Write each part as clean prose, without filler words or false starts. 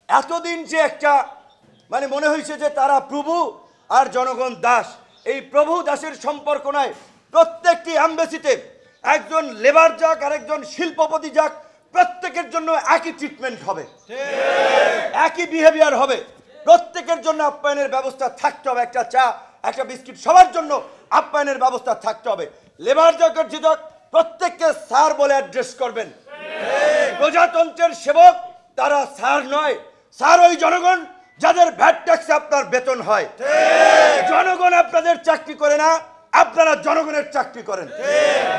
এতদিন যে একটা মানে মনে হয়েছে যে তারা প্রভু আর জনগণ দাস, এই প্রভু দাসের সম্পর্ক নয়। প্রত্যেকটি অ্যাম্বাসিতে একজন লেবার যাক আর একজন শিল্পপতি যাক, প্রত্যেকের জন্য একই ট্রিটমেন্ট হবে, একই বিহেভিয়ার হবে, প্রত্যেকের জন্য আপ্যায়নের ব্যবস্থা থাকতে হবে। একটা চা একটা বিস্কিট সবার জন্য আপ্যায়নের ব্যবস্থা থাকতে হবে। লেবার যাক আর যে যাক প্রত্যেককে স্যার বলে অ্যাড্রেস করবেন। প্রজাতন্ত্রের সেবক তারা স্যার নয়, স্যার ওই জনগণ যাদের ভ্যাট ট্যাক্সে আপনার বেতন হয়। জনগণ আপনাদের চাকরি করে না, আপনারা জনগণের চাকরি করেন।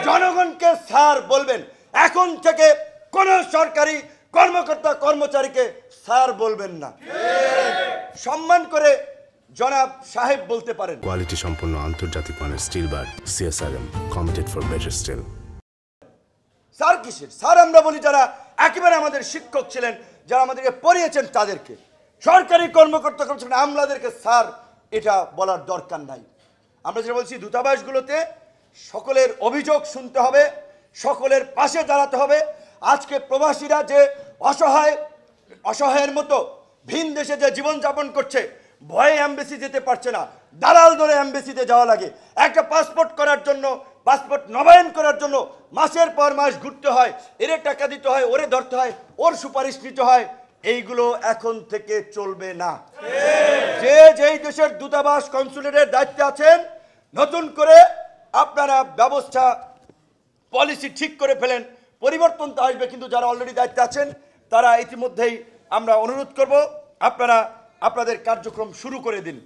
জনগণকে স্যার বলবেন। এখন থেকে কোন সরকারি কর্মকর্তা কর্মচারীকে স্যার বলবেন না, সম্মান করে জনাব সাহেব বলতে পারেন। কোয়ালিটি সম্পন্ন আন্তর্জাতিক মানের still bar CSRM, committed for better still. Sir কিসের? স্যার আমরা বলি যারা একেবারে আমাদের শিক্ষক ছিলেন, যারা আমাদেরকে পড়িয়েছেন তাদেরকে। সরকারি কর্মকর্তা কর্মচারী আমলাদেরকে স্যার এটা বলার দরকার নাই। আমরা যেটা বলছি, দূতাবাসগুলোতে সকলের অভিযোগ শুনতে হবে, সকলের পাশে দাঁড়াতে হবে। আজকে প্রবাসীরা যে অসহায়ের মতো ভিন দেশে যে জীবনযাপন করছে, ভয়ে অ্যাম্বাসি যেতে পারছে না, দালাল ধরে অ্যাম্বাসিতে যাওয়া লাগে। একটা পাসপোর্ট করার জন্য, পাসপোর্ট নবায়ন করার জন্য মাসের পর মাস ঘুরতে হয়, এর টাকা দিতে হয়, ওরে ধরতে হয়, ওর সুপারিশ নিতে হয়। এইগুলো এখন থেকে চলবে না। যে যেই দেশের দূতাবাস কনসুলেটের দায়িত্বে আছেন, নতুন করে আপনারা ব্যবস্থা পলিসি ঠিক করে ফেলেন। পরিবর্তন তো আসবে, কিন্তু যারা অলরেডি দায়িত্বে আছেন তারা ইতিমধ্যেই আমরা অনুরোধ করব আপনারা আপনাদের কার্যক্রম শুরু করে দিন।